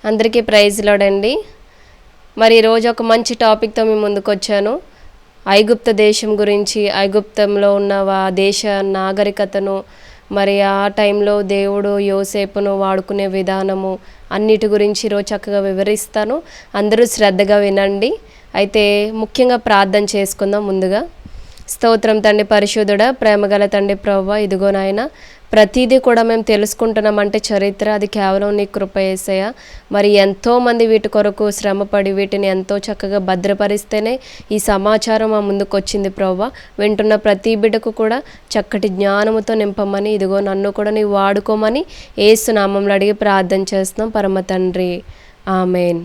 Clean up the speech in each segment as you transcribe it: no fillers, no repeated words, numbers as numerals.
అందరికీ praise lord అండి. మరి ఈరోజు ఒక మంచి టాపిక్తో మీ ముందుకు వచ్చాను. ఐగుప్త దేశం గురించి, ఐగుప్తంలో ఉన్న దేశ నాగరికతను, మరి ఆ టైంలో దేవుడు యోసేపును వాడుకునే విధానము అన్నిటి గురించి ఈరోజు చక్కగా వివరిస్తాను. అందరూ శ్రద్ధగా వినండి. అయితే ముఖ్యంగా ప్రార్థన చేసుకుందాం. ముందుగా స్తోత్రం తండ్రి పరిశుద్ధుడా, ప్రేమగల తండ్రి ప్రభువా, ఇదిగో నాయన ప్రతిదీ కూడా మేము తెలుసుకుంటున్నామంటే చరిత్ర అది కేవలం నీ కృప యేసయ్య. మరి ఎంతోమంది వీటి కొరకు శ్రమపడి వీటిని ఎంతో చక్కగా భద్రపరిస్తేనే ఈ సమాచారం మా ముందుకు వచ్చింది ప్రభువా. వింటున్న ప్రతి బిడ్డకు కూడా చక్కటి జ్ఞానముతో నింపమని, ఇదిగో నన్ను కూడా నీవు వాడుకోమని యేసు నామములో అడిగి ప్రార్థన చేస్తున్నాం పరమ తండ్రి, ఆమేన్.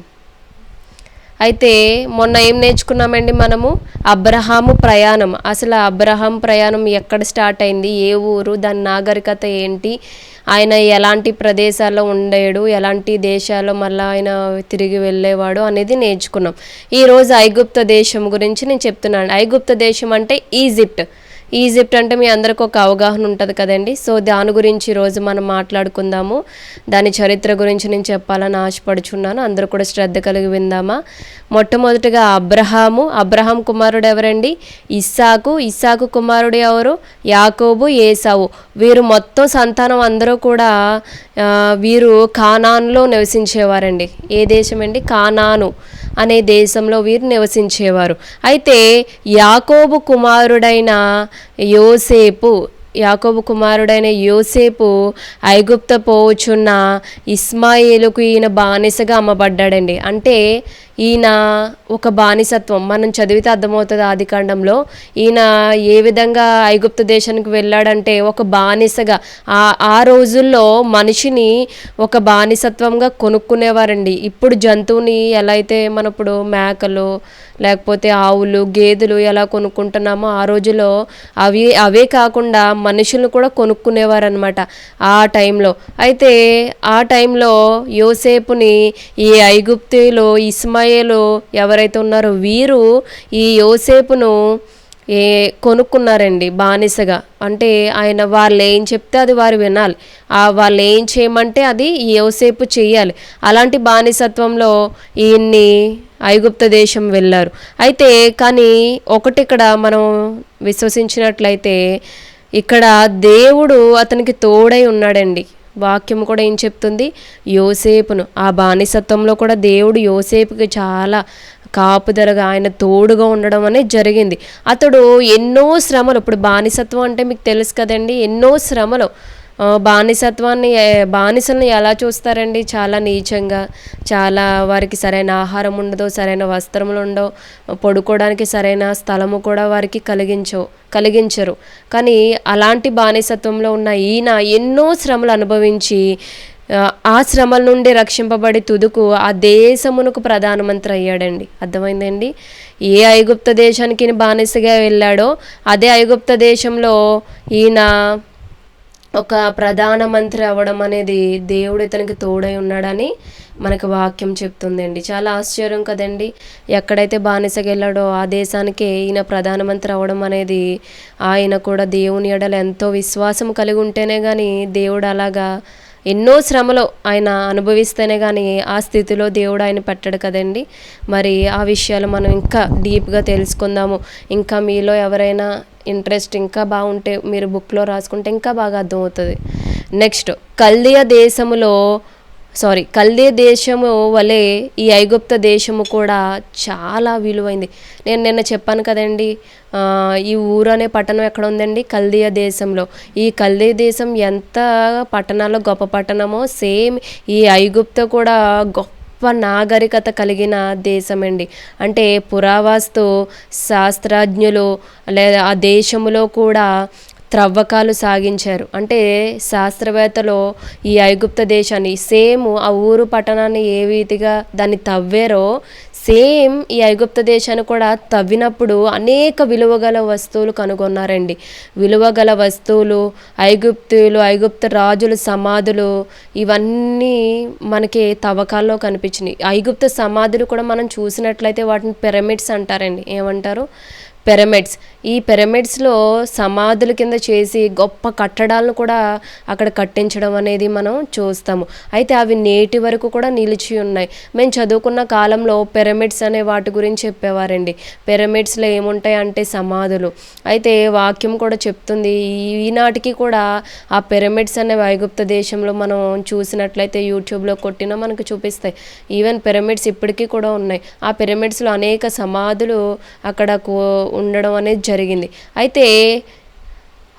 అయితే మొన్న ఏం నేర్చుకున్నామండి మనము? అబ్రహాము ప్రయాణం. అసలు అబ్రహాం ప్రయాణం ఎక్కడ స్టార్ట్ అయింది, ఏ ఊరు, దాని నాగరికత ఏంటి, ఆయన ఎలాంటి ప్రదేశాల్లో ఉండేడు, ఎలాంటి దేశాల్లో మళ్ళీ ఆయన తిరిగి వెళ్ళేవాడు అనేది నేర్చుకున్నాం. ఈరోజు ఐగుప్త దేశం గురించి నేను చెప్తున్నాను. ఐగుప్త దేశం అంటే ఈజిప్ట్ అంటే మీ అందరికి ఒక అవగాహన ఉంటుంది కదండి. సో దాని గురించి ఈరోజు మనం మాట్లాడుకుందాము. దాని చరిత్ర గురించి నేను చెప్పాలని ఆశపడుచున్నాను. అందరూ కూడా శ్రద్ధ కలిగి విందామా. మొట్టమొదటిగా అబ్రహాం కుమారుడు ఎవరండి? ఇస్సాకు కుమారుడు ఎవరు? యాకోబు, ఏసావు. వీరు మొత్తం సంతానం అందరూ కూడా వీరు కానానులో నివసించేవారండి. ఏ దేశం అండి? కానాను అనే దేశంలో వీరు నివసించేవారు. అయితే యాకోబు కుమారుడైన యోసేపు ఐగుప్త పోవచ్చున్న ఇస్మాయిలుకు ఈయన బానిసగా అమ్మబడ్డాడండి. అంటే ఈయన ఒక బానిసత్వం మనం చదివితే అర్థమవుతుంది. ఆదికాండంలో ఈయన ఏ విధంగా ఐగుప్త దేశానికి వెళ్ళాడంటే ఒక బానిసగా. ఆ రోజుల్లో మనిషిని ఒక బానిసత్వంగా కొనుక్కునేవారండి. ఇప్పుడు జంతువుని ఎలా అయితే మనం ఇప్పుడు మేకలు లేకపోతే ఆవులు, గేదెలు ఎలా కొనుక్కుంటున్నామో ఆ రోజుల్లో అవే కాకుండా మనుషులను కూడా కొనుక్కునేవారనమాట ఆ టైంలో. అయితే ఆ టైంలో యోసేపుని ఈ ఐగుప్తులో ఇస్మాయిలు ఎవరైతే ఉన్నారో వీరు ఈ యోసేపును కొనుక్కున్నారండి బానిసగా. అంటే వాళ్ళు ఏం చెప్తే అది వారు వినాలి, వాళ్ళు ఏం చేయమంటే అది యోసేపు చెయ్యాలి. అలాంటి బానిసత్వంలో ఈయన్ని ఐగుప్త దేశం వెళ్ళారు. అయితే కానీ ఒకటి ఇక్కడ మనం విశ్వసించినట్లయితే ఇక్కడ దేవుడు అతనికి తోడై ఉన్నాడండి. వాక్యం కూడా ఏం చెప్తుంది? యోసేపును ఆ బానిసత్వంలో కూడా దేవుడు యోసేపుకి చాలా కాపుదలగా ఆయన తోడుగా ఉండడం అనేది జరిగింది. అతడు ఎన్నో శ్రమలు, ఇప్పుడు బానిసత్వం అంటే మీకు తెలుసు కదండి, ఎన్నో శ్రమలు. బానిసల్ని ఎలా చూస్తారండి? చాలా నీచంగా, చాలా వారికి సరైన ఆహారం ఉండదు, సరైన వస్త్రములు ఉండవు, పడుకోవడానికి సరైన స్థలము కూడా వారికి కలిగించరు. కానీ అలాంటి బానిసత్వంలో ఉన్న ఈయన ఎన్నో శ్రమలు అనుభవించి ఆ శ్రమల నుండి రక్షింపబడి తుదుకు ఆ దేశమునకు ప్రధానమంత్రి అయ్యాడండి. అర్థమైందండి? ఏ ఐగుప్త దేశానికి బానిసగా వెళ్ళాడో అదే ఐగుప్త దేశంలో ఈయన ఒక ప్రధానమంత్రి అవ్వడం అనేది దేవుడు ఇతనికి తోడై ఉన్నాడని మనకు వాక్యం చెప్తుందండి. చాలా ఆశ్చర్యం కదండి. ఎక్కడైతే బానిసగా వెళ్ళాడో ఆ దేశానికే ఈయన ప్రధానమంత్రి అవ్వడం అనేది, ఆయన కూడా దేవుని ఎడల ఎంతో విశ్వాసం కలిగి ఉంటేనే కానీ దేవుడు అలాగా ఎన్నో శ్రమలు ఆయన అనుభవిస్తేనే కానీ ఆ స్థితిలో దేవుడు ఆయన పెట్టడు కదండి. మరి ఆ విషయాలు మనం ఇంకా డీప్గా తెలుసుకుందాము. ఇంకా మీలో ఎవరైనా ఇంట్రెస్ట్ ఇంకా బాగుంటే మీరు బుక్లో రాసుకుంటే ఇంకా బాగా అర్థమవుతుంది. నెక్స్ట్ కల్దీ దేశము వలె ఈ ఐగుప్త దేశము కూడా చాలా విలువైంది. నేను నిన్న చెప్పాను కదండి, ఈ ఊరు అనే పట్టణం ఎక్కడ ఉందండి? కల్దీయ దేశంలో. ఈ కల్దీ దేశం ఎంత పట్టణాల్లో గొప్ప పట్టణమో సేమ్ ఈ ఐగుప్త కూడా గొప్ప నాగరికత కలిగిన దేశం అండి. అంటే పురావస్తు శాస్త్రజ్ఞులు లేదా ఆ దేశంలో కూడా త్రవ్వకాలు సాగించారు. అంటే శాస్త్రవేత్తలు ఈ ఐగుప్త దేశాన్ని సేమ్ ఆ ఊరు పట్టణాన్ని ఏ రీతిగా దాన్ని తవ్వారో సేమ్ ఈ ఐగుప్త దేశాన్ని కూడా తవ్వినప్పుడు అనేక విలువగల వస్తువులు కనుగొన్నారండి. విలువగల వస్తువులు ఐగుప్త రాజుల సమాధులు ఇవన్నీ మనకి తవ్వకాల్లో కనిపించినాయి. ఐగుప్త సమాధులు కూడా మనం చూసినట్లయితే వాటిని పిరమిడ్స్ అంటారండి. ఏమంటారు? పిరమిడ్స్. ఈ పిరమిడ్స్లో సమాధుల కింద చేసి గొప్ప కట్టడాలను కూడా అక్కడ కట్టించడం అనేది మనం చూస్తాము. అయితే అవి నేటి వరకు కూడా నిలిచి ఉన్నాయి. మేము చదువుకున్న కాలంలో పిరమిడ్స్ అనే వాటి గురించి చెప్పేవారండి. పిరమిడ్స్లో ఏముంటాయి అంటే సమాధులు. అయితే వాక్యం కూడా చెప్తుంది, ఈనాటికి కూడా ఆ పిరమిడ్స్ అనే ఐగుప్త దేశంలో మనం చూసినట్లయితే యూట్యూబ్లో కొట్టినా మనకు చూపిస్తాయి. ఈవెన్ పిరమిడ్స్ ఇప్పటికీ కూడా ఉన్నాయి. ఆ పిరమిడ్స్లో అనేక సమాధులు అక్కడ ఉండడం అనేది జరిగింది. అయితే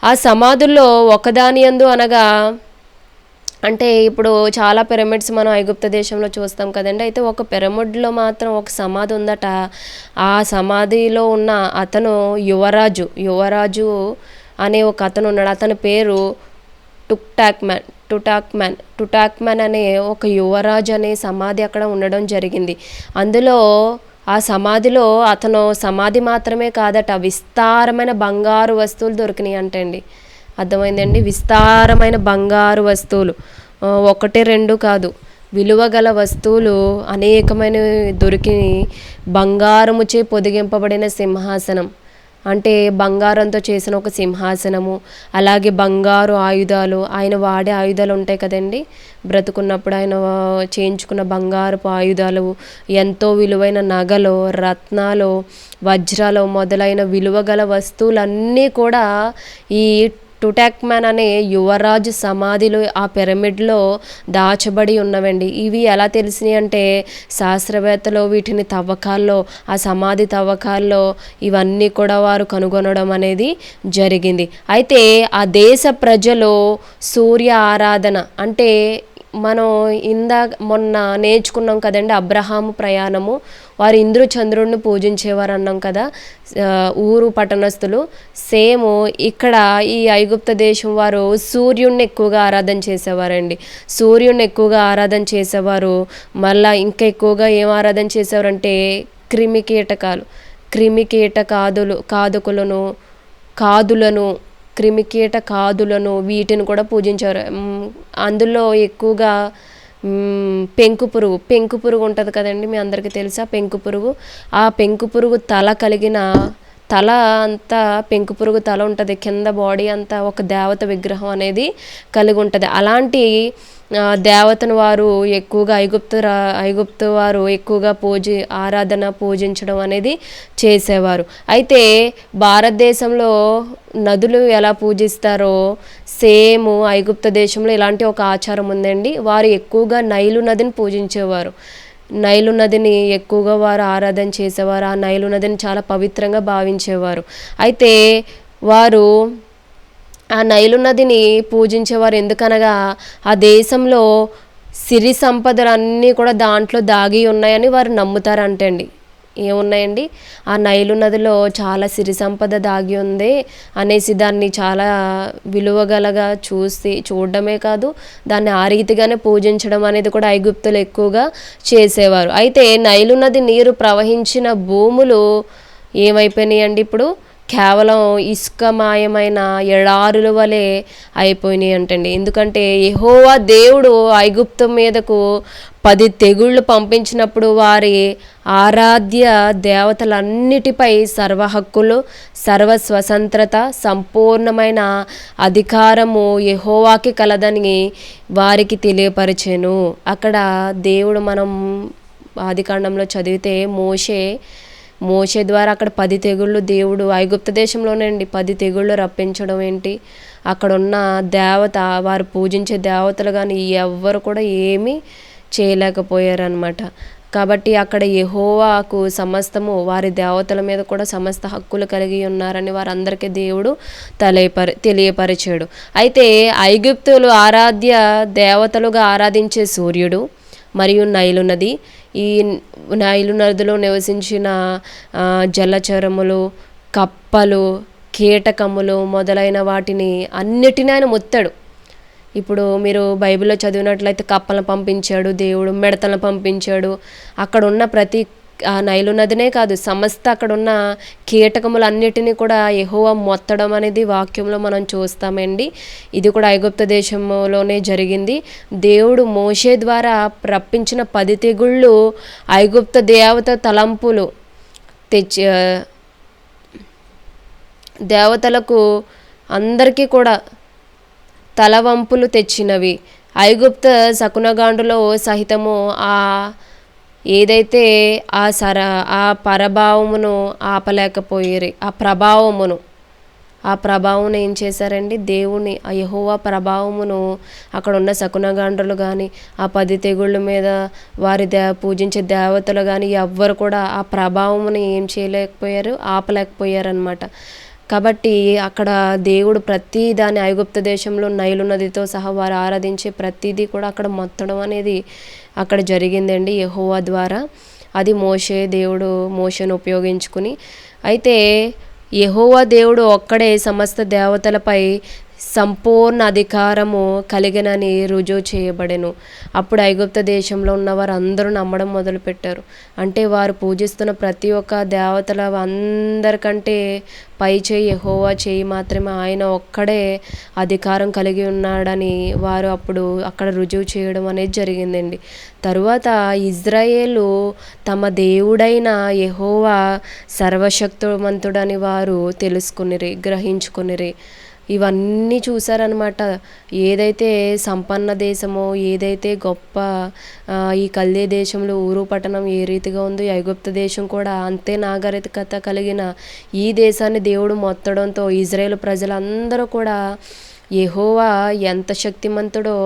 ఆ సమాధుల్లో ఒకదాని యందు అనగా అంటే ఇప్పుడు చాలా పిరమిడ్స్ మనం ఐగుప్త దేశంలో చూస్తాం కదండి. అయితే ఒక పిరమిడ్లో మాత్రం ఒక సమాధి ఉందట. ఆ సమాధిలో ఉన్న అతను యువరాజు అనే ఒక అతను ఉన్నాడు. అతని పేరు టుటాక్మ్యాన్ అనే ఒక యువరాజు అనే సమాధి అక్కడ ఉండడం జరిగింది. అందులో ఆ సమాధిలో అతను సమాధి మాత్రమే కాదట, విస్తారమైన బంగారు వస్తువులు దొరికినాయి అంటండి. అర్థమైందండి? విస్తారమైన బంగారు వస్తువులు, ఒకటి రెండు కాదు, విలువగల వస్తువులు అనేకమైన దొరికి, బంగారముచే పొదిగింపబడిన సింహాసనం, అంటే బంగారంతో చేసిన ఒక సింహాసనము, అలాగే బంగారు ఆయుధాలు, ఆయన వాడే ఆయుధాలు ఉంటాయి కదండి, బ్రతుకున్నప్పుడు ఆయన చేయించుకున్న బంగారపు ఆయుధాలు, ఎంతో విలువైన నగలు, రత్నాలు, వజ్రాలు మొదలైన విలువగల వస్తువులన్నీ కూడా ఈ టుటాక్మ్యాన్ అనే యువరాజు సమాధిలో ఆ పిరమిడ్లో దాచబడి ఉన్నవండి. ఇవి ఎలా తెలిసినాయి అంటే శాస్త్రవేత్తలు వీటిని తవ్వకాల్లో, ఆ సమాధి తవ్వకాల్లో ఇవన్నీ కూడా వారు కనుగొనడం అనేది జరిగింది. అయితే ఆ దేశ ప్రజలు సూర్య ఆరాధన అంటే మనం మొన్న నేర్చుకున్నాం కదండి, అబ్రహాము ప్రయాణము, వారు ఇంద్రు చంద్రుడిని పూజించేవారు అన్నాం కదా ఊరు పట్టణస్థులు. సేమ్ ఇక్కడ ఈ ఐగుప్త దేశం వారు సూర్యుడిని ఎక్కువగా ఆరాధన చేసేవారండి. సూర్యుడిని ఎక్కువగా ఆరాధన చేసేవారు. మళ్ళీ ఇంకా ఎక్కువగా ఏం ఆరాధన చేసేవారంటే క్రిమికీట కాదులను వీటిని కూడా పూజించారు. అందులో ఎక్కువగా పెంకు పురుగు ఉంటుంది కదండి, మీ అందరికీ తెలుసా పెంకు పురుగు. ఆ పెంకు పురుగు తల అంతా పెంకు పురుగు తల ఉంటుంది, కింద బాడీ అంతా ఒక దేవత విగ్రహం అనేది కలిగి ఉంటుంది. అలాంటి దేవతను వారు ఎక్కువగా ఐగుప్తు వారు ఎక్కువగా పూజించడం అనేది చేసేవారు. అయితే భారతదేశంలో నదులు ఎలా పూజిస్తారో సేమ్ ఐగుప్త దేశంలో ఇలాంటి ఒక ఆచారం ఉందండి. వారు ఎక్కువగా నైలు నదిని పూజించేవారు. నైలు నదిని ఎక్కువగా వారు ఆరాధన చేసేవారు. ఆ నైలు నదిని చాలా పవిత్రంగా భావించేవారు. అయితే వారు ఆ నైలు నదిని పూజించేవారు. ఎందుకనగా ఆ దేశంలో సిరి సంపదలన్నీ కూడా దాంట్లో దాగి ఉన్నాయని వారు నమ్ముతారంటండి. ఏమున్నాయండి? ఆ నైలు నదిలో చాలా సిరి సంపద దాగి ఉంది అనేసి దాన్ని చాలా విలువగలగా చూడడమే కాదు, దాన్ని ఆ రీతిగానే పూజించడం అనేది కూడా ఐగుప్తులు ఎక్కువగా చేసేవారు. అయితే నైలు నది నీరు ప్రవహించిన భూములు ఏమైపోయినాయి అండి? ఇప్పుడు కేవలం ఇసుకమయమైన ఎడారుల వలె అయిపోయినాయి అంటండి. ఎందుకంటే యెహోవా దేవుడు ఐగుప్తు మీదకు 10 తెగుళ్ళు పంపించినప్పుడు వారి ఆరాధ్య దేవతలన్నిటిపై సర్వ హక్కులు, సర్వ స్వతంత్రత, సంపూర్ణమైన అధికారము యెహోవాకి కలదని వారికి తెలియపరిచెను. అక్కడ దేవుడు మనం ఆదికాండంలో చదివితే మోషే ద్వారా అక్కడ 10 తెగుళ్ళు దేవుడు ఐగుప్త దేశంలోనే అండి 10 తెగుళ్ళు రప్పించడం ఏంటి, అక్కడున్న వారు పూజించే దేవతలు కానీ ఎవ్వరు కూడా ఏమీ చేయలేకపోయారనమాట. కాబట్టి అక్కడ యెహోవాకు సమస్తము, వారి దేవతల మీద కూడా సమస్త హక్కులు కలిగి ఉన్నారని వారందరికీ దేవుడు తెలియపరిచాడు. అయితే ఐగుప్తులు ఆరాధ్య దేవతలుగా ఆరాధించే సూర్యుడు మరియు నైలు నది, ఈ నైలు నదిలో నివసించిన జలచరములు, కప్పలు, కీటకములు మొదలైన వాటిని అన్నిటినీ ఆయన మొత్తాడు. ఇప్పుడు మీరు బైబిల్లో చదివినట్లయితే కప్పలను పంపించాడు దేవుడు, మిడతలను పంపించాడు. అక్కడ ఉన్న ప్రతి నైలు నదినే కాదు, సమస్త అక్కడున్న కీటకములన్నిటినీ కూడా యెహోవా మొత్తడం అనేది వాక్యంలో మనం చూస్తామండి. ఇది కూడా ఐగుప్త దేశంలోనే జరిగింది. దేవుడు మోషే ద్వారా రప్పించిన 10 తెగుళ్ళు ఐగుప్త దేవత తలంపులు దేవతలకు అందరికీ కూడా తలవంపులు తెచ్చినవి. ఐగుప్త శకునగాండులో సహితము ఏదైతే ఆ పరభావమును ఆపలేకపోయిరి. ఆ ప్రభావం ఏం చేశారండి? దేవుని ఆ యెహోవా ప్రభావమును అక్కడ ఉన్న శకునగాండ్రులు కానీ, ఆ 10 తెగుళ్ళ మీద వారి పూజించే దేవతలు కానీ ఎవ్వరు కూడా ఆ ప్రభావమును ఏం చేయలేకపోయారు, ఆపలేకపోయారనమాట. కాబట్టి అక్కడ దేవుడు ప్రతి దాని ఐగుప్త దేశంలో నైలు నదితో సహా వారు ఆరాధించే ప్రతిదీ కూడా అక్కడ మొత్తడం అనేది అక్కడ జరిగిందండి యెహోవా ద్వారా. అది దేవుడు మోషేను ఉపయోగించుకుని. అయితే యెహోవా దేవుడు ఒక్కడే సమస్త దేవతలపై సంపూర్ణ అధికారము కలిగినని రుజువు చేయబడెను. అప్పుడు ఐగుప్త దేశంలో ఉన్న వారు అందరూ నమ్మడం మొదలుపెట్టారు. అంటే వారు పూజిస్తున్న ప్రతి ఒక్క దేవతల అందరికంటే పై చేయి యెహోవా చేయి మాత్రమే, ఆయన ఒక్కడే అధికారం కలిగి ఉన్నాడని వారు అప్పుడు అక్కడ రుజువు చేయడం అనేది జరిగిందండి. తరువాత ఇజ్రాయేలు తమ దేవుడైన యెహోవా సర్వశక్తిమంతుడని వారు తెలుసుకునిరి, గ్రహించుకునిరి. ఇవన్నీ చూసారనమాట. ఏదైతే సంపన్న దేశమో, ఏదైతే గొప్ప ఈ కల్దీ దేశంలో ఊరు పట్టణం ఏ రీతిగా ఉందో, ఐగుప్త దేశం కూడా అంతే నాగరికత కలిగిన ఈ దేశాన్ని దేవుడు మొత్తడంతో ఇజ్రాయేల్ ప్రజలందరూ కూడా యెహోవా ఎంత శక్తిమంతుడో,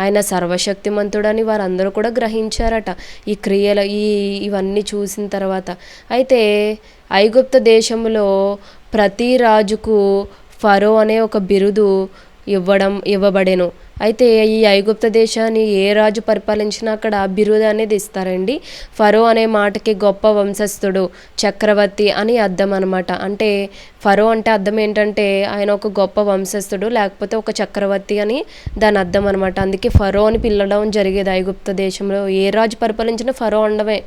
ఆయన సర్వశక్తిమంతుడని వారందరూ కూడా గ్రహించారట ఈ క్రియలు ఇవన్నీ చూసిన తర్వాత. అయితే ఐగుప్త దేశంలో ప్రతి రాజుకు ఫరో అనే ఒక బిరుదు ఇవ్వబడెను. అయితే ఈ ఐగుప్త దేశాన్ని ఏ రాజు పరిపాలించినా అక్కడ బిరుదు అనేది ఇస్తారండి. ఫరో అనే మాటకి గొప్ప వంశస్థుడు, చక్రవర్తి అని అర్థం అనమాట. అంటే ఫరో అంటే అర్థం ఏంటంటే ఆయన ఒక గొప్ప వంశస్థుడు, లేకపోతే ఒక చక్రవర్తి అని దాని అర్థం అనమాట. అందుకే ఫరో అని పిలవడం జరిగేది ఐగుప్త దేశంలో. ఏ రాజు పరిపాలించినా ఫరో అనడమే,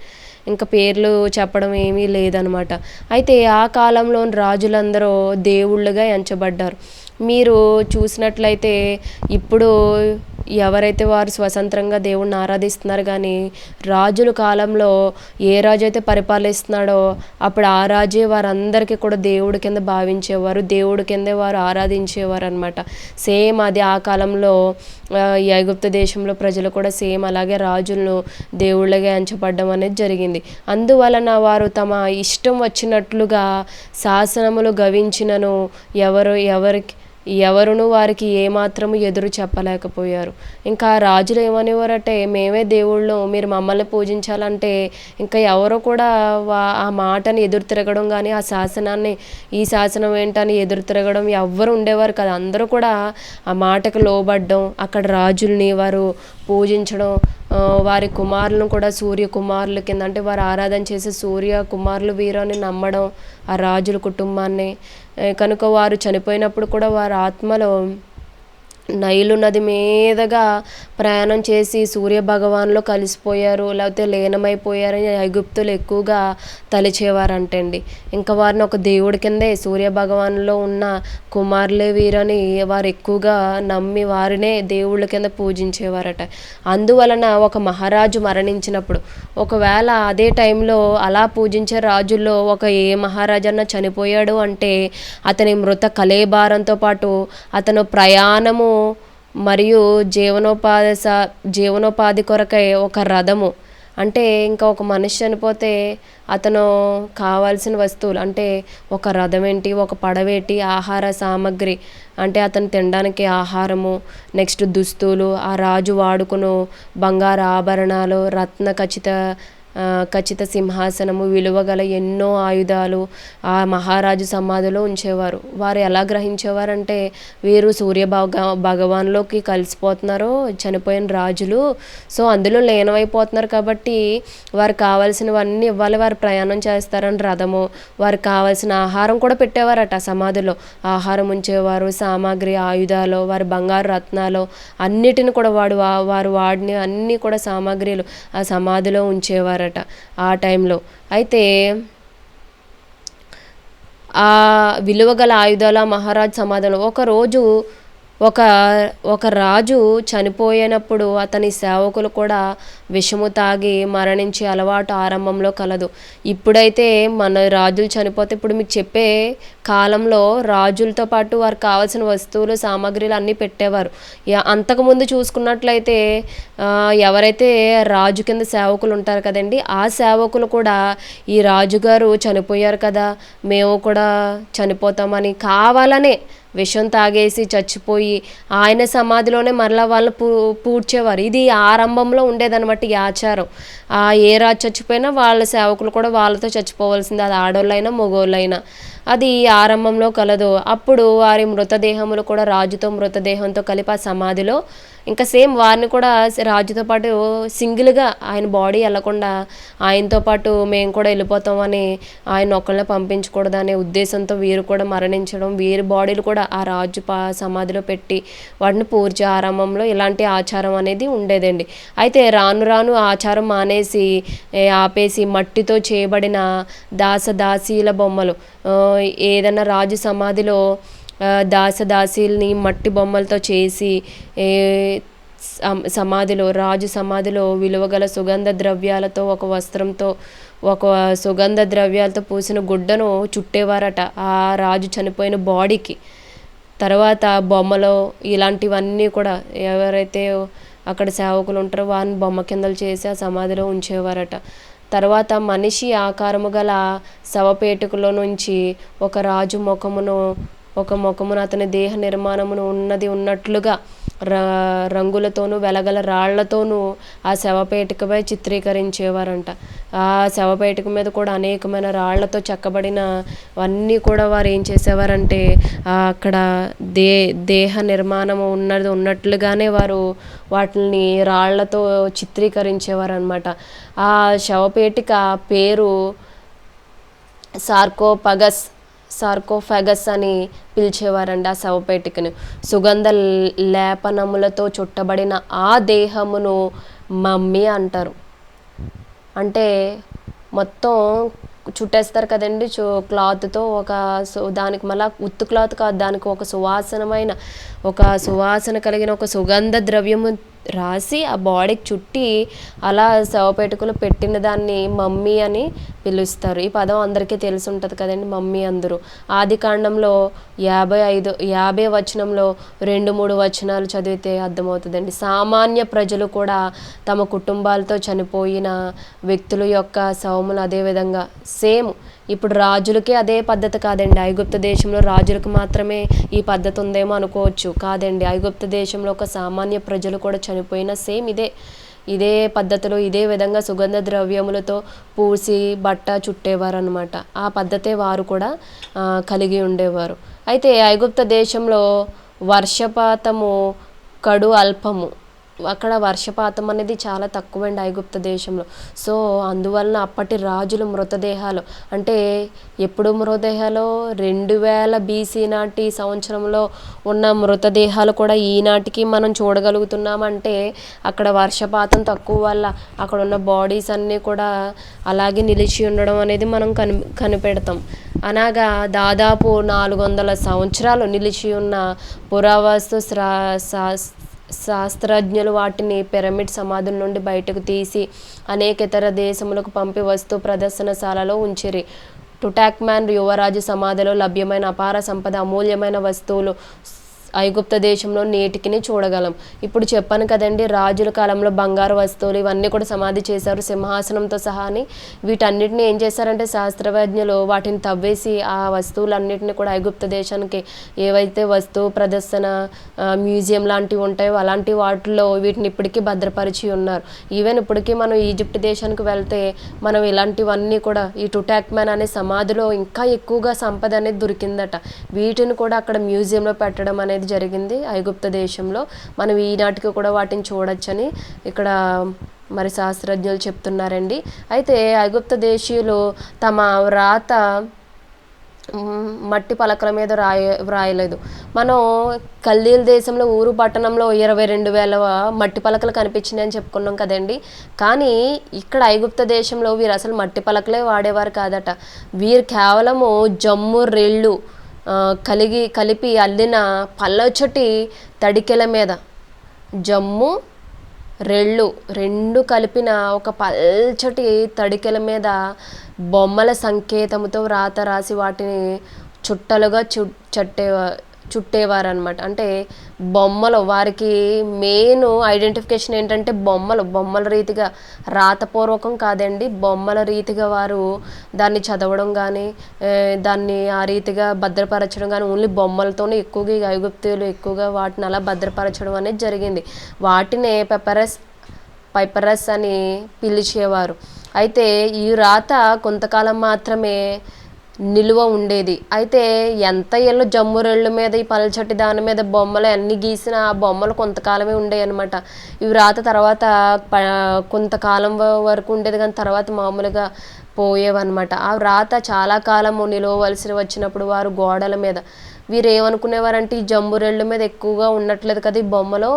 ఇంకా పేర్లు చెప్పడం ఏమీ లేదనమాట. అయితే ఆ కాలంలోని రాజులందరూ దేవుళ్ళుగా ఎంచబడ్డారు. మీరు చూసినట్లయితే ఇప్పుడు ఎవరైతే వారు స్వతంత్రంగా దేవుణ్ణి ఆరాధిస్తున్నారు, కానీ రాజుల కాలంలో ఏ రాజు అయితే పరిపాలిస్తున్నాడో అప్పుడు ఆ రాజే వారందరికీ కూడా దేవుడి కింద భావించేవారు, దేవుడి కిందే వారు ఆరాధించేవారు అనమాట. సేమ్ అది ఆ కాలంలో ఈ ఐగుప్త దేశంలో ప్రజలు కూడా సేమ్ అలాగే రాజులను దేవుళ్ళగా ఎంచబడ్డం అనేది జరిగింది. అందువలన వారు తమ ఇష్టం వచ్చినట్లుగా శాసనములు గవించినను ఎవరును వారికి ఏమాత్రము ఎదురు చెప్పలేకపోయారు. ఇంకా రాజులు ఏమనేవారంటే, మేమే దేవుళ్ళు, మీరు మమ్మల్ని పూజించాలంటే ఇంకా ఎవరో కూడా ఆ మాటని ఎదురు తిరగడం కానీ, ఆ శాసనాన్ని ఈ శాసనం ఏంటని ఎదురు తిరగడం ఎవ్వరు ఉండేవారు కదా. అందరూ కూడా ఆ మాటకు లోబడ్డం, అక్కడ రాజుల్ని వారు పూజించడం, వారి కుమారులను కూడా సూర్య కుమారుల కింద, అంటే వారు ఆరాధన చేసే సూర్య కుమారులు వీరని నమ్మడం ఆ రాజుల కుటుంబాన్ని. కనుక వారు చనిపోయినప్పుడు కూడా వారి ఆత్మలో నైలు నది మీదుగా ప్రయాణం చేసి సూర్య భగవాన్లో కలిసిపోయారు, లేకపోతే లీనమైపోయారని ఐగుప్తులు ఎక్కువగా తలిచేవారంటండి. ఇంకా వారిని ఒక దేవుడి కిందే, సూర్య భగవాన్లో ఉన్న కుమారులే వీరని వారు ఎక్కువగా నమ్మి వారినే దేవుళ్ళ కింద పూజించేవారట. అందువలన ఒక మహారాజు మరణించినప్పుడు, ఒకవేళ అదే టైంలో అలా పూజించే రాజుల్లో ఏ మహారాజన్నా చనిపోయాడు అంటే అతని మృత కళేభారంతో పాటు అతను ప్రయాణము మరియు జీవనోపాధి కొరకై ఒక రథము, అంటే ఇంకా ఒక మనిషి చనిపోతే అతను కావాల్సిన వస్తువులు, అంటే ఒక రథం ఏంటి, ఒక పడవేటి, ఆహార సామాగ్రి, అంటే అతను తినడానికి ఆహారము, నెక్స్ట్ దుస్తులు, ఆ రాజు వాడుకును బంగారు ఆభరణాలు, రత్న ఖచ్చిత సింహాసనము, విలువగల ఎన్నో ఆయుధాలు ఆ మహారాజు సమాధిలో ఉంచేవారు. వారు ఎలా గ్రహించేవారంటే, వీరు భగవాన్లోకి కలిసిపోతున్నారు చనిపోయిన రాజులు, సో అందులో లీనమైపోతున్నారు కాబట్టి వారికి కావాల్సినవన్నీ ఇవ్వాలి, వారు ప్రయాణం చేస్తారని రథము, వారికి కావాల్సిన ఆహారం కూడా పెట్టేవారట. సమాధిలో ఆహారం ఉంచేవారు, సామాగ్రి, ఆయుధాలు, వారి బంగారు రత్నాలు అన్నిటిని కూడా వారు వాడిని అన్నీ కూడా సామాగ్రిలు ఆ సమాధిలో ఉంచేవారట ఆ టైంలో. అయితే ఆ విలువగల ఆయుధాల మహారాజు సమాధిలో ఒకరోజు ఒక రాజు చనిపోయినప్పుడు అతని సేవకులు కూడా విషము తాగి మరణించే అలవాటు ఆరంభంలో కలదు. ఇప్పుడైతే మన రాజులు చనిపోతే ఇప్పుడు మీకు చెప్పే కాలంలో రాజులతో పాటు వారికి కావాల్సిన వస్తువులు సామాగ్రిలు అన్నీ పెట్టేవారు. అంతకుముందు చూసుకున్నట్లయితే ఎవరైతే రాజు కింద సేవకులు ఉంటారు కదండి, ఆ సేవకులు కూడా ఈ రాజుగారు చనిపోయారు కదా, మేము కూడా చనిపోతామని కావాలనే విషం తాగేసి చచ్చిపోయి ఆయన సమాధిలోనే మరలా వాళ్ళు పూడ్చేవారు. ఇది ఆరంభంలో ఉండేదన్నమాట ఈ ఆచారం. ఏ రాజు చచ్చిపోయినా వాళ్ళ సేవకులు కూడా వాళ్ళతో చచ్చిపోవాల్సింది, అది ఆడోళ్ళైనా మగోళ్ళైనా. అది ఆరంభంలో కలదు. అప్పుడు వారి మృతదేహములు కూడా రాజుతో మృతదేహంతో కలిపి ఆ సమాధిలో ఇంకా సేమ్ వారిని కూడా రాజుతో పాటు సింగిల్గా ఆయన బాడీ వెళ్లకుండా ఆయనతో పాటు మేము కూడా వెళ్ళిపోతామని ఆయన ఒక్కళ్ళనే పంపించకూడదనే ఉద్దేశంతో వీరు కూడా మరణించడం, వీరి బాడీలు కూడా ఆ రాజు సమాధిలో పెట్టి వాటిని పూర్తి ఆరంభంలో ఇలాంటి ఆచారం అనేది ఉండేదండి. అయితే రాను రాను ఆచారం మానేసి ఆపేసి మట్టితో చేయబడిన దాసదాసీల బొమ్మలు, ఏదైనా రాజు సమాధిలో దాసదాసీల్ని మట్టి బొమ్మలతో చేసి సమాధిలో రాజు సమాధిలో విలువగల సుగంధ ద్రవ్యాలతో ఒక వస్త్రంతో ఒక సుగంధ ద్రవ్యాలతో పూసిన గుడ్డను చుట్టేవారట ఆ రాజు చనిపోయిన బాడీకి. తర్వాత బొమ్మలో ఇలాంటివన్నీ కూడా ఎవరైతే అక్కడ సేవకులు ఉంటారో వారిని బొమ్మ కిందలు చేసి ఆ సమాధిలో ఉంచేవారట. తర్వాత మనిషి ఆకారము గల శవపేటికలో నుంచి ఒక రాజు ముఖమును అతని దేహ నిర్మాణమును ఉన్నట్లుగా రంగులతోనూ వెలగల రాళ్లతోనూ ఆ శవపేటికపై చిత్రీకరించేవారంట. ఆ శవపేటిక మీద కూడా అనేకమైన రాళ్లతో చెక్కబడిన అన్నీ కూడా వారు ఏం చేసేవారంటే అక్కడ దేహ నిర్మాణము ఉన్నట్లుగానే వారు వాటిని రాళ్లతో చిత్రీకరించేవారనమాట. ఆ శవపేటిక పేరు సార్కోఫాగస్ అని పిలిచేవారండి ఆ శవపేటికను. సుగంధ లేపనములతో చుట్టబడిన ఆ దేహమును మమ్మీ అంటారు. అంటే మొత్తం చుట్టేస్తారు కదండి క్లాత్తో, దానికి మళ్ళీ ఉత్తు క్లాత్ కాదు, దానికి ఒక సువాసన కలిగిన ఒక సుగంధ ద్రవ్యము రాసి ఆ బాడీకి చుట్టి అలా శవపేటికలో పెట్టిన దాన్ని మమ్మీ అని పిలుస్తారు. ఈ పదం అందరికీ తెలిసి ఉంటుంది కదండి, మమ్మీ అందరూ. ఆది కాండంలో 50 వచనంలో 2-3 వచనాలు చదివితే అర్థమవుతుందండి. సామాన్య ప్రజలు కూడా తమ కుటుంబాలతో చనిపోయిన వ్యక్తుల యొక్క శవములు అదేవిధంగా సేమ్ ఇప్పుడు రాజులకే అదే పద్ధతి కాదండి. ఐగుప్త దేశంలో రాజులకు మాత్రమే ఈ పద్ధతి ఉందేమో అనుకోవచ్చు, కాదండి. ఐగుప్త దేశంలో ఒక సామాన్య ప్రజలు కూడా చనిపోయిన సేమ్ ఇదే పద్ధతిలో ఇదే విధంగా సుగంధ ద్రవ్యములతో పూసి బట్ట చుట్టేవారు అనమాట. ఆ పద్ధతే వారు కూడా కలిగి ఉండేవారు. అయితే ఐగుప్త దేశంలో వర్షపాతము కడు అల్పము. అక్కడ వర్షపాతం అనేది చాలా తక్కువండి ఐగుప్త దేశంలో. సో అందువలన అప్పటి రాజుల మృతదేహాలు అంటే ఎప్పుడు మృతదేహాలు 2000 BC నాటి సంవత్సరంలో ఉన్న మృతదేహాలు కూడా ఈనాటికి మనం చూడగలుగుతున్నామంటే అక్కడ వర్షపాతం తక్కువ వల్ల అక్కడ ఉన్న బాడీస్ అన్నీ కూడా అలాగే నిలిచి ఉండడం అనేది మనం కనిపెడతాం. అనగా దాదాపు 400 సంవత్సరాలు నిలిచి ఉన్న పురావస్తు శాస్త్రజ్ఞులు వాటిని పిరమిడ్ సమాధుల నుండి బయటకు తీసి అనేక ఇతర దేశములకు పంపి వస్తు ప్రదర్శనశాలలో ఉంచిరి. టుటాంఖామెన్ యువరాజు సమాధిలో లభ్యమైన అపార సంపద, అమూల్యమైన వస్తువులు ఐగుప్త దేశంలో నేటికి చూడగలం. ఇప్పుడు చెప్పాను కదండి, రాజుల కాలంలో బంగారు వస్తువులు ఇవన్నీ కూడా సమాధి చేశారు సింహాసనంతో సహా అని. వీటన్నిటిని ఏం చేశారంటే శాస్త్రవేత్తలు వాటిని తవ్వేసి ఆ వస్తువులన్నిటిని కూడా ఐగుప్త దేశానికి ఏవైతే వస్తువు ప్రదర్శన మ్యూజియం లాంటివి ఉంటాయో అలాంటి వాటిల్లో వీటిని ఇప్పటికీ భద్రపరిచి ఉన్నారు. ఈవెన్ ఇప్పటికీ మనం ఈజిప్ట్ దేశానికి వెళ్తే మనం ఇలాంటివన్నీ కూడా ఈ టుటాంఖామెన్ అనే సమాధిలో ఇంకా ఎక్కువగా సంపద అనేది దొరికిందట. వీటిని కూడా అక్కడ మ్యూజియంలో పెట్టడం అనేది జరిగింది ఐగుప్త దేశంలో. మనం ఈనాటికి కూడా వాటిని చూడొచ్చని ఇక్కడ మరి శాస్త్రజ్ఞులు చెప్తున్నారండి. అయితే ఐగుప్త దేశీయులు తమ రాత మట్టి పలకల మీద వ్రాయలేదు. మనం కల్దీల దేశంలో ఊరు పట్టణంలో 22,000 మట్టి పలకలు కనిపించినాయి అని చెప్పుకున్నాం కదండి. కానీ ఇక్కడ ఐగుప్త దేశంలో వీరు అసలు మట్టి పలకలే వాడేవారు కాదట. వీరు కేవలము జమ్ము రెళ్ళు కలిపి అల్లిన పల్లచటి తడికెల మీద జమ్ము రెళ్ళు 2 కలిపిన ఒక పల్చటి తడికెల మీద బొమ్మల సంకేతముతో రాత రాసి వాటిని చుట్టలుగా చుట్టేవారనమాట. అంటే బొమ్మలు వారికి మెయిన్ ఐడెంటిఫికేషన్ ఏంటంటే బొమ్మల రీతిగా, రాతపూర్వకం కాదండి, బొమ్మల రీతిగా వారు దాన్ని చదవడం కానీ దాన్ని ఆ రీతిగా భద్రపరచడం కానీ, ఓన్లీ బొమ్మలతోనే ఎక్కువగా ఈ ఐగుప్తీయులు ఎక్కువగా వాటిని అలా భద్రపరచడం అనేది జరిగింది. వాటినే పైపరస్ అని పిలిచేవారు. అయితే ఈ రాత కొంతకాలం మాత్రమే నిలువ ఉండేది. అయితే ఎంత ఏళ్ళు జమ్మురెళ్ళు మీద ఈ పల్చటి దాని మీద బొమ్మలు అన్ని గీసిన ఆ బొమ్మలు కొంతకాలమే ఉండేవి అనమాట. ఇవి రాత తర్వాత కొంతకాలం వరకు ఉండేది, కానీ తర్వాత మామూలుగా పోయేవన్నమాట. ఆ రాత చాలా కాలము నిలవవలసి వచ్చినప్పుడు వారు గోడల మీద వీరు ఏమనుకునేవారంటే ఈ జంబురెళ్ళ మీద ఎక్కువగా ఉండట్లేదు కదా ఈ బొమ్మలో,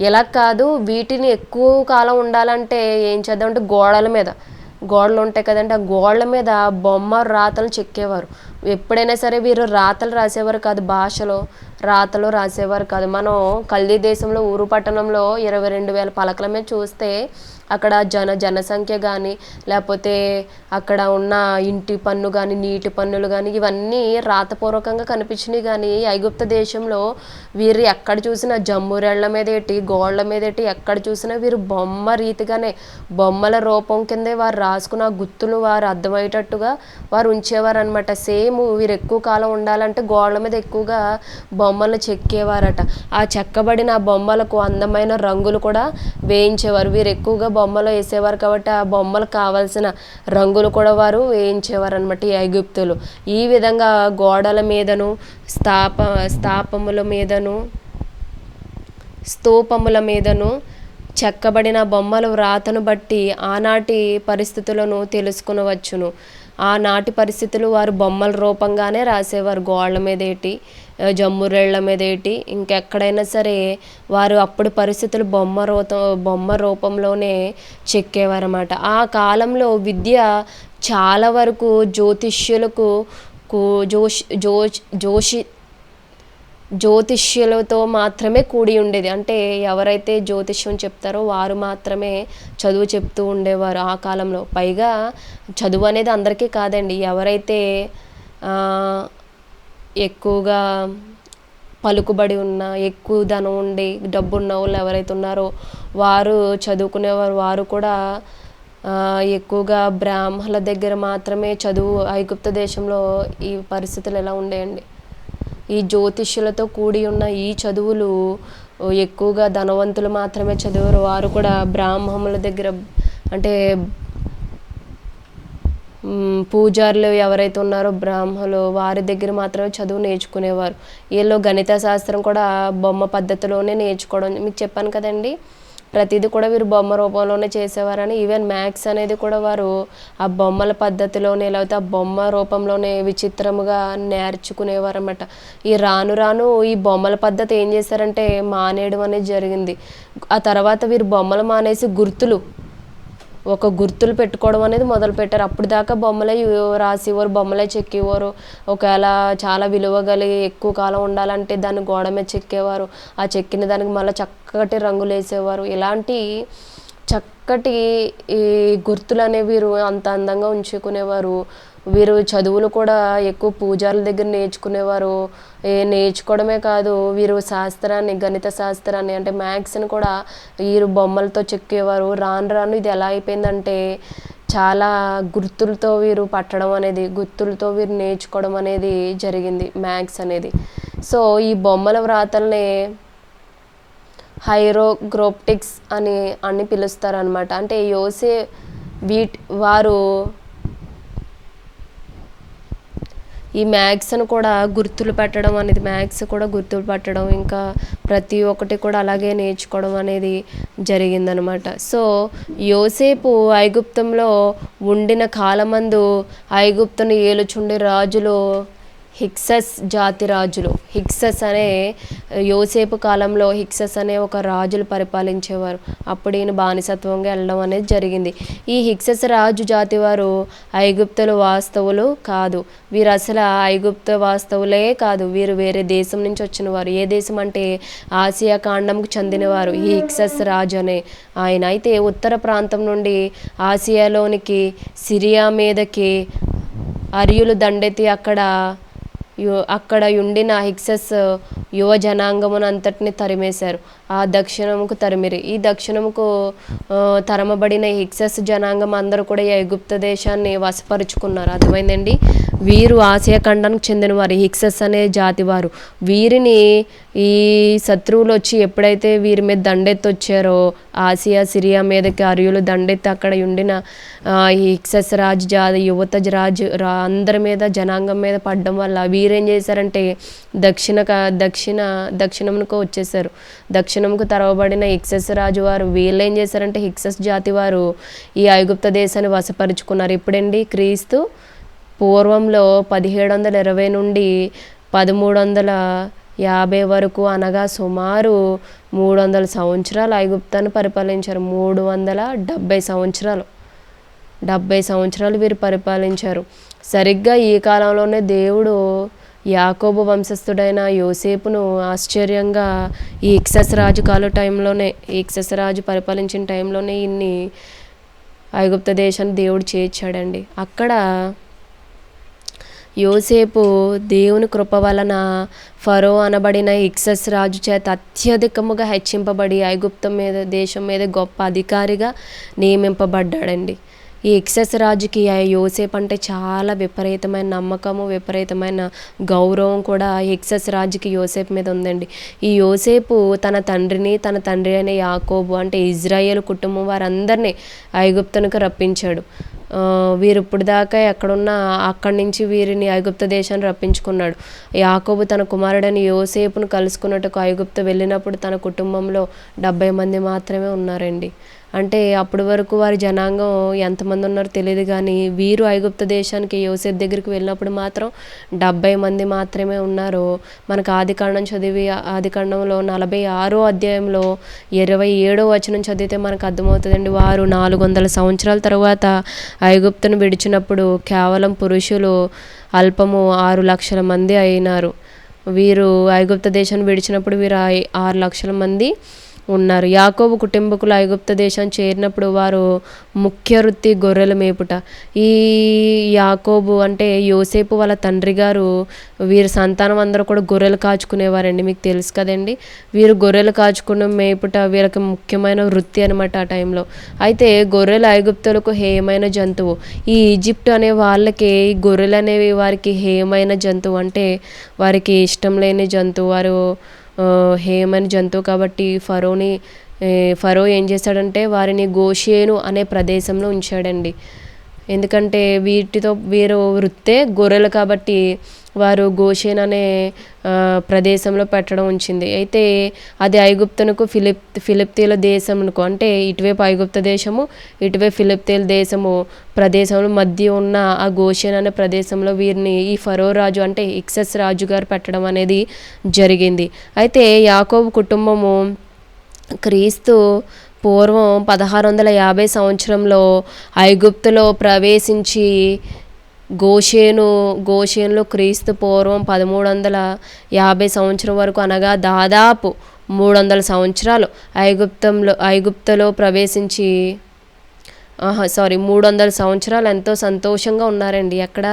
ఎలా కాదు వీటిని ఎక్కువ కాలం ఉండాలంటే ఏం చేద్దామంటే గోడలు ఉంటాయి కదండి, ఆ గోడల మీద బొమ్మ రాతలు చెక్కేవారు. ఎప్పుడైనా సరే వీరు రాతలు రాసేవారు కాదు, రాతలు రాసేవారు కాదు. మనం కల్దీ దేశంలో ఊరు పట్టణంలో 22,000 పలకల మీద చూస్తే అక్కడ జనసంఖ్య కానీ లేకపోతే అక్కడ ఉన్న ఇంటి పన్ను కానీ నీటి పన్నులు కానీ ఇవన్నీ రాతపూర్వకంగా కనిపించినాయి. కానీ ఐగుప్త దేశంలో వీరు ఎక్కడ చూసినా జమ్మురెళ్ల మీదేటి గోళ్ల మీదేటి ఎక్కడ చూసినా వీరు బొమ్మ రీతిగానే బొమ్మల రూపం కిందే వారు రాసుకున్న గుర్తులు వారు అర్థమయ్యేటట్టుగా వారు ఉంచేవారు అనమాట. సేమ్ వీరు ఎక్కువ కాలం ఉండాలంటే గోళ్ల మీద ఎక్కువగా బొమ్మలు చెక్కేవారట. ఆ చెక్కబడిన బొమ్మలకు అందమైన రంగులు కూడా వేయించేవారు. వీరు ఎక్కువగా బొమ్మలు వేసేవారు కాబట్టి ఆ బొమ్మలకు కావాల్సిన రంగులు కూడా వారు వేయించేవారు అనమాట ఈ ఐగుప్తులు. ఈ విధంగా గోడల మీదను స్తూపముల మీదను చెక్కబడిన బొమ్మల వ్రాతను బట్టి ఆనాటి పరిస్థితులను తెలుసుకునవచ్చును. ఆనాటి పరిస్థితులు వారు బొమ్మల రూపంగానే రాసేవారు, గోళ్ళ మీదేటి జమ్మురేళ్ల మీదేటి ఇంకెక్కడైనా సరే వారు అప్పుడు పరిస్థితులు బొమ్మ రూపంలోనే చెక్కేవారన్నమాట. ఆ కాలంలో విద్య చాలా వరకు జ్యోతిష్యులతో మాత్రమే కూడి ఉండేది. అంటే ఎవరైతే జ్యోతిష్యం చెప్తారో వారు మాత్రమే చదువు చెప్తూ ఉండేవారు ఆ కాలంలో. పైగా చదువు అనేది అందరికీ కాదండి, ఎవరైతే ఎక్కువగా పలుకుబడి ఉన్న ఎక్కువ ధనం ఉండి డబ్బున్న వాళ్ళు ఎవరైతే ఉన్నారో వారు చదువుకునేవారు. వారు కూడా ఎక్కువగా బ్రాహ్మణుల దగ్గర మాత్రమే చదువు. ఐగుప్త దేశంలో ఈ పరిస్థితులు ఎలా ఉండేయండి, ఈ జ్యోతిష్యులతో కూడి ఉన్న ఈ చదువులు ఎక్కువగా ధనవంతులు మాత్రమే చదివారు. వారు కూడా బ్రాహ్మణుల దగ్గర అంటే పూజారులు ఎవరైతే ఉన్నారో బ్రాహ్మణులు వారి దగ్గర మాత్రమే చదువు నేర్చుకునేవారు. వీళ్ళు గణిత శాస్త్రం కూడా బొమ్మ పద్ధతిలోనే నేర్చుకోవడం మీకు చెప్పాను కదండి, ప్రతిదీ కూడా వీరు బొమ్మ రూపంలోనే చేసేవారని. ఈవెన్ మ్యాథ్స్ అనేది కూడా వారు ఆ బొమ్మల పద్ధతిలోనే లేకపోతే ఆ బొమ్మ రూపంలోనే విచిత్రముగా నేర్చుకునేవారు అన్నమాట. ఈ రాను ఈ బొమ్మల పద్ధతి ఏం చేశారంటే మానేయడం అనేది జరిగింది. ఆ తర్వాత వీరు బొమ్మలు మానేసి గుర్తులు పెట్టుకోవడం అనేది మొదలుపెట్టారు. అప్పుడు దాకా బొమ్మలే రాసేవారు, బొమ్మలే చెక్కేవారు. ఒకవేళ చాలా విలువ కలిగి ఎక్కువ కాలం ఉండాలంటే దాన్ని గోడ మీద చెక్కేవారు. ఆ చెక్కిన దానికి మళ్ళీ చక్కటి రంగులు వేసేవారు. ఇలాంటి చక్కటి ఈ గుర్తులు అనేవి వీరు అంత అందంగా ఉంచుకునేవారు. వీరు చదువులు కూడా ఎక్కువ పూజారుల దగ్గర నేర్చుకునేవారు. నేర్చుకోవడమే కాదు, వీరు గణిత శాస్త్రాన్ని అంటే మ్యాథ్స్ని కూడా వీరు బొమ్మలతో చెక్కేవారు. రాను ఇది ఎలా అయిపోయిందంటే చాలా గుర్తులతో వీరు నేర్చుకోవడం అనేది జరిగింది మ్యాథ్స్ అనేది. సో ఈ బొమ్మల వ్రాతల్ని హైరోగ్రాఫిక్స్ అని పిలుస్తారనమాట. అంటే వారు ఈ మ్యాథ్స్ను కూడా గుర్తులు పెట్టడం ఇంకా ప్రతి ఒక్కటి కూడా అలాగే నేర్చుకోవడం అనేది జరిగిందనమాట. సో యోసేపు ఐగుప్తంలో ఉండిన కాలమందు ఐగుప్తును ఏలుచుండే రాజులు హిక్సస్ జాతి రాజులు. యోసేపు కాలంలో హిక్సస్ అనే ఒక రాజులు పరిపాలించేవారు. అప్పుడు ఈయన బానిసత్వంగా వెళ్ళడం అనేది జరిగింది. ఈ హిక్సస్ రాజు జాతి వారు ఐగుప్తులు వాస్తవులు కాదు. వీరు అసలు ఐగుప్త వాస్తవులే కాదు, వీరు వేరే దేశం నుంచి వచ్చిన వారు. ఏ దేశం అంటే ఆసియా ఖండంకు చెందినవారు ఈ హిక్సస్ రాజు అనే ఆయన. అయితే ఉత్తర ప్రాంతం నుండి ఆసియాలోనికి సిరియా మీదకి అర్యులు దండెత్తి అక్కడ అక్కడ ఉండిన హిక్సస్ యువ జనాంగమును అంతటిని తరిమేశారు. ఆ దక్షిణముకు తరిమిరి. ఈ దక్షిణముకు తరమబడిన హిక్సస్ జనాంగం అందరూ కూడా ఈ ఐగుప్తు దేశాన్ని వశపరుచుకున్నారు. అర్థమైందండి. వీరు ఆసియా ఖండానికి చెందిన వారు, హిక్సస్ అనే జాతి వారు. వీరిని ఈ శత్రువులు వచ్చి ఎప్పుడైతే వీరి మీద దండెత్తి వచ్చారో, ఆసియా సిరియా మీదకి అర్యులు దండెత్తి అక్కడ ఉండిన ఈ హిక్సస్ రాజు యువత రాజు అందరి మీద జనాంగం మీద పడడం వల్ల వీరేం చేశారంటే దక్షిణమునకు వచ్చేసారు. దక్షిణంకు తరవబడిన హిక్సస్ రాజు వారు వీళ్ళు ఏం చేశారంటే హిక్సస్ జాతి వారు ఈ ఐగుప్త దేశాన్ని వశపరుచుకున్నారు. ఎప్పుడండి? క్రీస్తు పూర్వంలో 1720 నుండి 1350 వరకు, అనగా సుమారు 300 సంవత్సరాలు ఐగుప్తాన్ని పరిపాలించారు. 370 సంవత్సరాలు 70 సంవత్సరాలు వీరు పరిపాలించారు. సరిగ్గా ఈ కాలంలోనే దేవుడు యాకోబు వంశస్థుడైన యోసేపును ఆశ్చర్యంగా ఈ హిక్సస్ రాజు హిక్సస్ రాజు పరిపాలించిన టైంలోనే ఇన్ని ఐగుప్త దేశాన్ని దేవుడు చేర్చాడండి. అక్కడ యోసేపు దేవుని కృప వలన ఫరో అనబడిన హిక్సస్ రాజు చేత అత్యధికముగా హెచ్చింపబడి ఐగుప్తం మీద దేశం మీద గొప్ప అధికారిగా నియమింపబడ్డాడండి. ఈ హిక్సస్ రాజుకి యోసేపు అంటే చాలా విపరీతమైన నమ్మకము, విపరీతమైన గౌరవం కూడా హిక్సస్ రాజుకి యోసేపు మీద ఉందండి. ఈ యోసేపు తన తండ్రి అయిన యాకోబు అంటే ఇజ్రాయేల్ కుటుంబం వారందరినీ ఐగుప్తునికి రప్పించాడు. వీరు ఇప్పుడు దాకా ఎక్కడున్నా అక్కడి నుంచి వీరిని ఐగుప్త దేశాన్ని రప్పించుకున్నాడు. యాకోబు తన కుమారుడని యోసేపును కలుసుకున్నట్టుకు ఐగుప్తు వెళ్ళినప్పుడు తన కుటుంబంలో 70 మంది మాత్రమే ఉన్నారండి. అంటే అప్పటి వరకు వారి జనాంగం ఎంతమంది ఉన్నారో తెలియదు, కానీ వీరు ఐగుప్త దేశానికి యోసేపు దగ్గరికి వెళ్ళినప్పుడు మాత్రం 70 మంది మాత్రమే ఉన్నారు. మనకు ఆదికాండంలో 46వ అధ్యాయంలో 27వ వచనం చదివితే మనకు అర్థమవుతుందండి. వారు 400 సంవత్సరాల తర్వాత ఐగుప్తును విడిచినప్పుడు కేవలం పురుషులు అల్పము 6 లక్షల మంది అయినారు. వీరు ఐగుప్త దేశాన్ని విడిచినప్పుడు వీరు 6 లక్షల మంది ఉన్నారు. యాకోబు కుటుంబకులు ఐగుప్త దేశం చేరినప్పుడు వారు ముఖ్య వృత్తి గొర్రెల మేపుట. ఈ యాకోబు అంటే యోసేపు వాళ్ళ తండ్రి గారు వీరి సంతానం అందరూ కూడా గొర్రెలు కాచుకునేవారండి. మీకు తెలుసు కదండి. వీరు గొర్రెలు కాచుకునే మేపుట వీరికి ముఖ్యమైన వృత్తి అనమాట ఆ టైంలో. అయితే గొర్రెలు ఐగుప్తులకు హేయమైన జంతువు. ఈ ఈజిప్ట్ అనే వాళ్ళకి గొర్రెలు అనేవి వారికి హేయమైన జంతువు, అంటే వారికి ఇష్టం లేని జంతువు. వారు హేయమైన జంతువు కాబట్టి ఫరో ఏం చేశాడంటే వారిని గోషేను అనే ప్రదేశంలో ఉంచాడండి. ఎందుకంటే వీరు వృత్తే గొర్రెలు కాబట్టి వారు గోషేన్ అనే ప్రదేశంలో పెట్టడం ఉంచింది. అయితే అది ఐగుప్తునకు ఫిలిప్తీల దేశమునకు, అంటే ఇటువైపు ఐగుప్త దేశము, ఇటువైపు ఫిలిప్తీల ప్రదేశంలో మధ్య ఉన్న ఆ గోషేన్ అనే ప్రదేశంలో వీరిని ఈ ఫరో రాజు అంటే హిక్సస్ రాజు గారు పెట్టడం అనేది జరిగింది. అయితే యాకోబు కుటుంబము క్రీస్తు పూర్వం 1650 సంవత్సరంలో ఐగుప్తులో ప్రవేశించి గోషేనులో క్రీస్తు పూర్వం 1350 సంవత్సరం వరకు, అనగా దాదాపు 300 సంవత్సరాలు ఐగుప్తులో ప్రవేశించి 300 సంవత్సరాలు ఎంతో సంతోషంగా ఉన్నారండి. ఎక్కడ?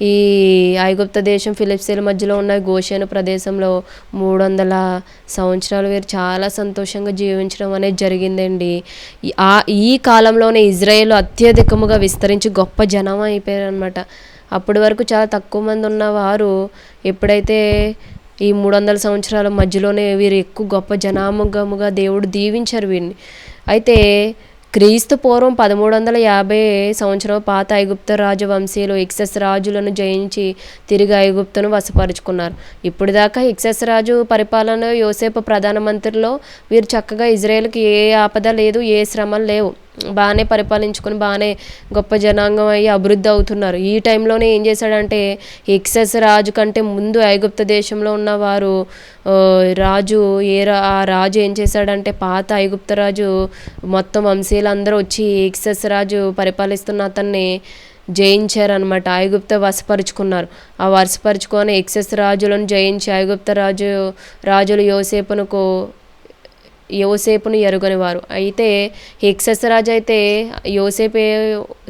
ఈ ఐగుప్త దేశం ఫిలిప్తీల మధ్యలో ఉన్న గోషేను ప్రదేశంలో 300 సంవత్సరాలు వీరు చాలా సంతోషంగా జీవించడం అనేది జరిగిందండి. ఈ కాలంలోనే ఇజ్రాయేల్ అత్యధికముగా విస్తరించి గొప్ప జనం అయిపోయారు అనమాట. అప్పటి వరకు చాలా తక్కువ మంది ఉన్నవారు ఎప్పుడైతే ఈ 300 సంవత్సరాల మధ్యలోనే వీరు ఎక్కువ గొప్ప జనాంగముగా దేవుడు దీవించారు వీరిని. అయితే క్రీస్తు పూర్వం 1350 సంవత్సరం పాత ఐగుప్త రాజవంశీయులు హిక్సస్ రాజులను జయించి తిరిగి ఐగుప్తును వశపరుచుకున్నారు. ఇప్పుడు దాకా హిక్సస్ రాజు పరిపాలన యోసేపు ప్రధానమంత్రిలో వీరు చక్కగా ఇజ్రాయేల్కి ఏ ఆపద లేదు, ఏ శ్రమలు లేవు, బాగానే పరిపాలించుకొని బాగానే గొప్ప జనాంగం అయ్యి అభివృద్ధి అవుతున్నారు. ఈ టైంలోనే ఏం చేశాడంటే హిక్సస్ రాజు కంటే ముందు ఐగుప్త దేశంలో ఉన్నవారు ఆ రాజు ఏం చేశాడంటే పాత ఐగుప్త రాజు మొత్తం వంశీయులందరూ వచ్చి హిక్సస్ రాజు పరిపాలిస్తున్న అతన్ని జయించారనమాట. ఐగుప్త వశపరుచుకున్నారు. ఆ వశపరుచుకొని హిక్సస్ రాజులను జయించి ఐగుప్త రాజులు యోసేపును ఎరుగనివారు. అయితే హెక్సెస్ రాజు అయితే యోసేపే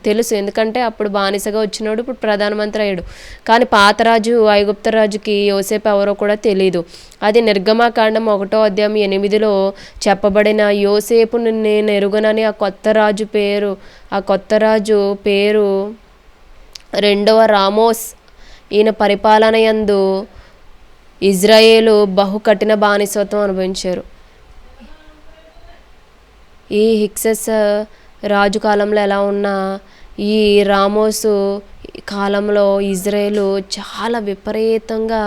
తెలుసు, ఎందుకంటే అప్పుడు బానిసగా వచ్చినాడు, ఇప్పుడు ప్రధానమంత్రి అయ్యాడు. కానీ పాత రాజు ఐగుప్తు రాజుకి యోసేపు ఎవరో కూడా తెలియదు. అది నిర్గమాకాండం 1:8 చెప్పబడిన యోసేపును నేను ఎరుగనని ఆ కొత్త రాజు పేరు రెండవ రామోస్. ఈయన పరిపాలన యందు ఇజ్రాయేలు బహు కఠిన బానిసత్వం అనుభవించారు. ఈ హిక్సెస్ రాజు కాలంలో ఎలా ఉన్నా ఈ రామోసు కాలంలో ఇజ్రాయేలు చాలా విపరీతంగా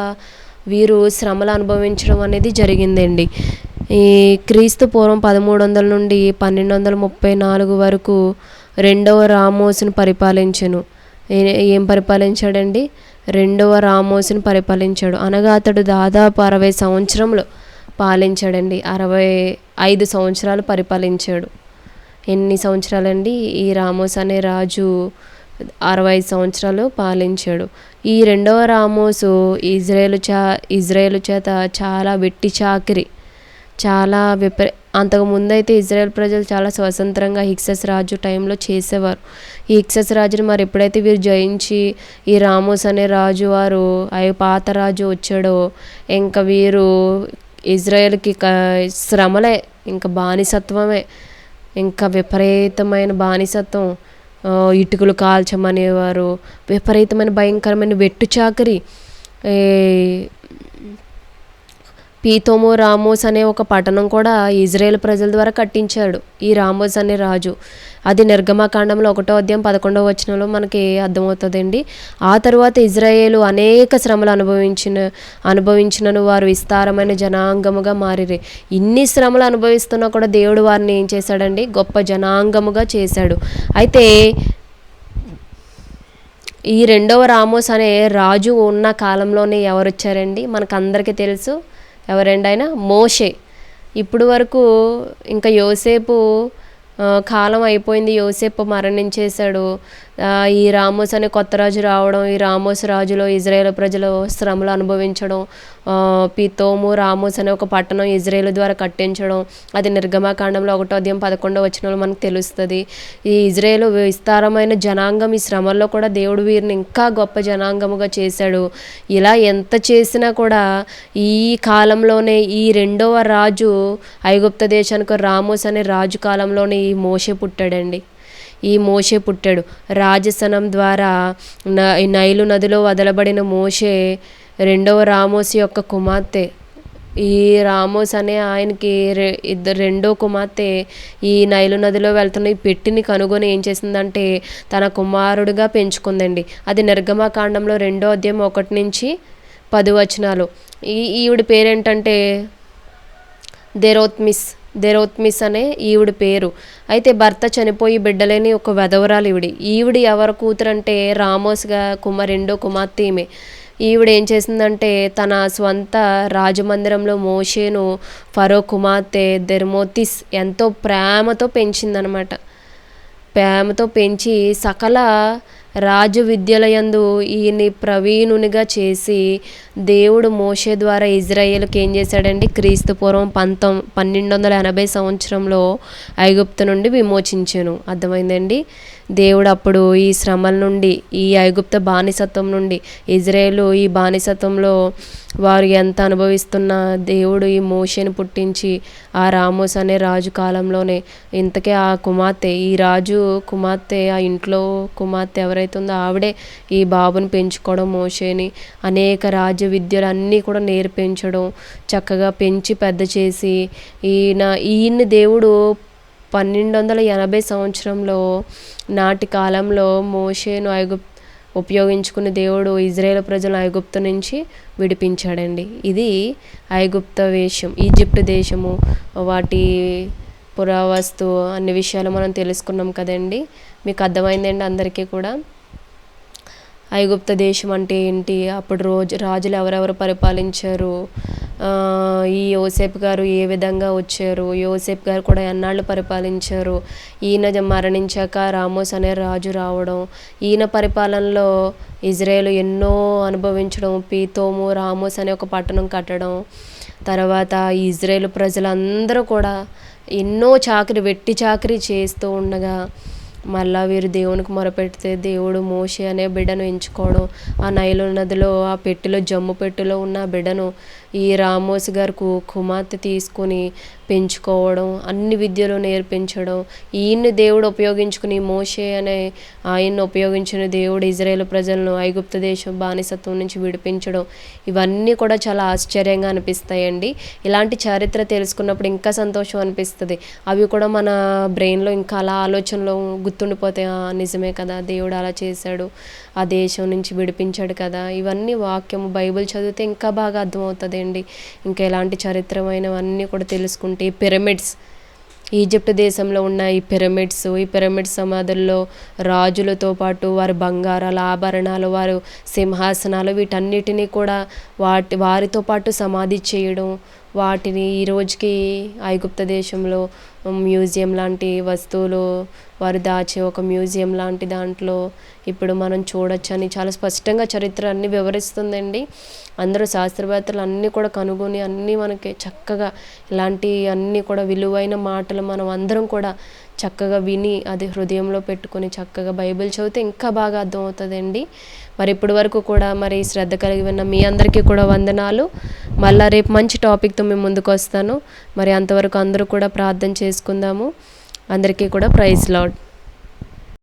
వీరు శ్రమలు అనుభవించడం అనేది జరిగిందండి. ఈ క్రీస్తు పూర్వం 1300 నుండి 1234 వరకు రెండవ రామోసును పరిపాలించెను. ఏం పరిపాలించాడండి? రెండవ రామోసును పరిపాలించాడు. అనగా అతడు దాదాపు 60 సంవత్సరములు పాలించాడండి. 65 సంవత్సరాలు పరిపాలించాడు. ఎన్ని సంవత్సరాలండి? ఈ రామోస్ అనే రాజు 65 సంవత్సరాలు పాలించాడు. ఈ రెండవ రామోసు ఇజ్రాయేలు చేత చాలా వెట్టి చాకిరి, చాలా అంతకుముందు అయితే ఇజ్రాయెల్ ప్రజలు చాలా స్వతంత్రంగా హిక్సెస్ రాజు టైంలో చేసేవారు. ఈ హిక్సెస్ రాజుని మరి ఎప్పుడైతే వీరు జయించి ఈ రామోస్ అనే రాజు వారు పాత రాజు వచ్చాడో ఇంకా వీరు ఇజ్రాయెల్కి శ్రమలే, ఇంకా బానిసత్వమే, ఇంకా విపరీతమైన బానిసత్వం. ఇటుకలు కాల్చమనేవారు, విపరీతమైన భయంకరమైన వెట్టు చాకరి. పీతోము రామోస్ అనే ఒక పట్టణం కూడా ఇజ్రాయేల్ ప్రజల ద్వారా కట్టించాడు ఈ రామోస్ అనే రాజు. అది నిర్గమాకాండంలో 1:11 మనకి అర్థమవుతుందండి. ఆ తరువాత ఇజ్రాయేలు అనేక శ్రమలు అనుభవించినను వారు విస్తారమైన జనాంగముగా మారిరి. ఇన్ని శ్రమలు అనుభవిస్తున్నా కూడా దేవుడు వారిని ఏం చేశాడండి? గొప్ప జనాంగముగా చేశాడు. అయితే ఈ రెండవ రామోస్ అనే రాజు ఉన్న కాలంలోనే ఎవరు వచ్చారండి? మనకందరికీ తెలుసు. ఎవరండి ఆయన? మోషే. ఇప్పుడు వరకు ఇంకా యోసేపు కాలం అయిపోయింది, యోసేపు మరణించేశాడు. ఈ రామోస్ అనే కొత్త రాజు రావడం, ఈ రామోస్ రాజులో ఇజ్రాయేల్ ప్రజలు శ్రమలు అనుభవించడం, పీతోము రామోస్ అనే ఒక పట్టణం ఇజ్రాయేల్ ద్వారా కట్టించడం, అది నిర్గమాకాండంలో 1:11 మనకు తెలుస్తుంది. ఈ ఇజ్రాయేల్ విస్తారమైన జనాంగం, ఈ శ్రమల్లో కూడా దేవుడు వీరిని ఇంకా గొప్ప జనాంగముగా చేశాడు. ఇలా ఎంత చేసినా కూడా ఈ కాలంలోనే ఈ రెండవ రాజు ఐగుప్తు దేశానికి రామోస్ అనే రాజు కాలంలోనే ఈ మోషే పుట్టాడండి. ఈ మోషే పుట్టాడు. రాజసనం ద్వారా నైలు నదిలో వదలబడిన మోషే రెండవ రామోస్ యొక్క కుమార్తె. ఈ రామోస్ అనే ఆయనకి రెండో కుమార్తె ఈ నైలు నదిలో వెళ్తున్న ఈ పెట్టిని కనుగొని ఏం చేసిందంటే తన కుమారుడిగా పెంచుకుందండి. అది నిర్గమాకాండంలో 1:1-10. ఈవిడ పేరేంటంటే దెరోత్మిస్ అనే ఈవిడ పేరు. అయితే భర్త చనిపోయి బిడ్డలేని ఒక వెధవరాలు ఈవిడ ఎవరి కూతురు అంటే రామోస్గా రెండో కుమార్తె ఈమె. ఈవిడ ఏం చేసిందంటే తన స్వంత రాజమందిరంలో మోషేను ఫరో కుమార్తె దెర్మోతిస్ ఎంతో ప్రేమతో పెంచిందనమాట. ప్రేమతో పెంచి సకల రాజు విద్యలయందు ఈయన్ని ప్రవీణునిగా చేసి దేవుడు మోషే ద్వారా ఇజ్రాయేలుకి ఏం చేశాడండి? క్రీస్తు పూర్వం 1280 ఐగుప్తు నుండి విమోచించాను. అర్థమైందండి? దేవుడు అప్పుడు ఈ శ్రమల నుండి, ఈ ఐగుప్త బానిసత్వం నుండి, ఇజ్రాయేలు ఈ బానిసత్వంలో వారు ఎంత అనుభవిస్తున్న దేవుడు ఈ మోషేని పుట్టించి ఆ రామోస్ అనే రాజు కాలంలోనే ఇంతకే ఆ కుమార్తె, ఈ రాజు కుమార్తె, ఆ ఇంట్లో కుమార్తె ఎవరైతే ఉందో ఆవిడే ఈ బాబుని పెంచుకోవడం, మోషేని అనేక రాజ్య విద్యలు అన్నీ కూడా నేర్పించడం, చక్కగా పెంచి పెద్ద చేసి ఈయన్ని దేవుడు 1280 నాటి కాలంలో మోషేను ఉపయోగించుకుని దేవుడు ఇజ్రాయేల్ ప్రజలను ఐగుప్తు నుంచి విడిపించాడండి. ఇది ఐగుప్త వేషం, ఈజిప్ట్ దేశము, వాటి పురావస్తు అన్ని విషయాలు మనం తెలుసుకున్నాం కదండి. మీకు అర్థమైందండి అందరికీ కూడా ఐగుప్త దేశం అంటే ఏంటి, అప్పుడు రాజులు ఎవరెవరు పరిపాలించారు, ఈ యోసేపు గారు ఏ విధంగా వచ్చారు, యోసేపు గారు కూడా ఎన్నాళ్ళు పరిపాలించారు, ఈయన మరణించాక రామోస్ అనే రాజు రావడం, ఈయన పరిపాలనలో ఇజ్రాయేలు ఎన్నో అనుభవించడం, పీతోము రామోస్ అనే ఒక పట్టణం కట్టడం, తర్వాత ఇజ్రాయేల్ ప్రజలందరూ కూడా ఎన్నో వెట్టి చాకిరీ చేస్తూ ఉండగా మళ్ళా వీరు దేవునికి మొరపెడితే దేవుడు మోషే అనే బిడ్డను ఎంచుకోవడం, ఆ నైలు నదిలో ఆ పెట్టెలో జమ్ము పెట్టెలో ఉన్న బిడ్డను ఈ రామోస్ గారు కుమార్తె తీసుకుని పెంచుకోవడం, అన్ని విద్యలు నేర్పించడం, ఈయన్ని దేవుడు ఉపయోగించుకుని మోషే అనే ఆయన్ని ఉపయోగించిన దేవుడు ఇజ్రాయేల్ ప్రజలను ఐగుప్తు దేశం బానిసత్వం నుంచి విడిపించడం, ఇవన్నీ కూడా చాలా ఆశ్చర్యంగా అనిపిస్తాయండి. ఇలాంటి చరిత్ర తెలుసుకున్నప్పుడు ఇంకా సంతోషం అనిపిస్తుంది. అవి కూడా మన బ్రెయిన్లో ఇంకా అలా ఆలోచనలో గుర్తుండిపోతాయి. నిజమే కదా, దేవుడు అలా చేశాడు, ఆ దేశం నుంచి విడిపించాడు కదా. ఇవన్నీ వాక్యము బైబిల్ చదివితే ఇంకా బాగా అర్థమవుతుంది అండి. ఇంకా ఎలాంటి చరిత్రమైనవన్నీ కూడా తెలుసుకుంటే పిరమిడ్స్, ఈజిప్ట్ దేశంలో ఉన్న ఈ పిరమిడ్ సమాధుల్లో రాజులతో పాటు వారి బంగారాల ఆభరణాలు, వారు సింహాసనాలు, వీటన్నిటినీ కూడా వారితో పాటు సమాధి చేయడం, వాటిని ఈ రోజుకి ఐగుప్తు దేశంలో మ్యూజియం లాంటి వస్తువులు వారు దాచే ఒక మ్యూజియం లాంటి దాంట్లో ఇప్పుడు మనం చూడొచ్చని చాలా స్పష్టంగా చరిత్ర అన్నీ వివరిస్తుందండి. అందరూ శాస్త్రవేత్తలు అన్నీ కూడా కనుగొని అన్నీ మనకి చక్కగా ఇలాంటి అన్నీ కూడా విలువైన మాటలు మనం అందరం కూడా చక్కగా విని అది హృదయంలో పెట్టుకొని చక్కగా బైబిల్ చదివితే ఇంకా బాగా అర్థమవుతుందండి. మరి ఇప్పటి వరకు కూడా మరి శ్రద్ధ కలిగి విన్న మీ అందరికీ కూడా వందనాలు. మళ్ళీ రేపు మంచి టాపిక్తో మేము ముందుకు వస్తాను. మరి అంతవరకు అందరూ కూడా ప్రార్థన చేసుకుందాము. అందరికీ కూడా ప్రైజ్ లార్డ్.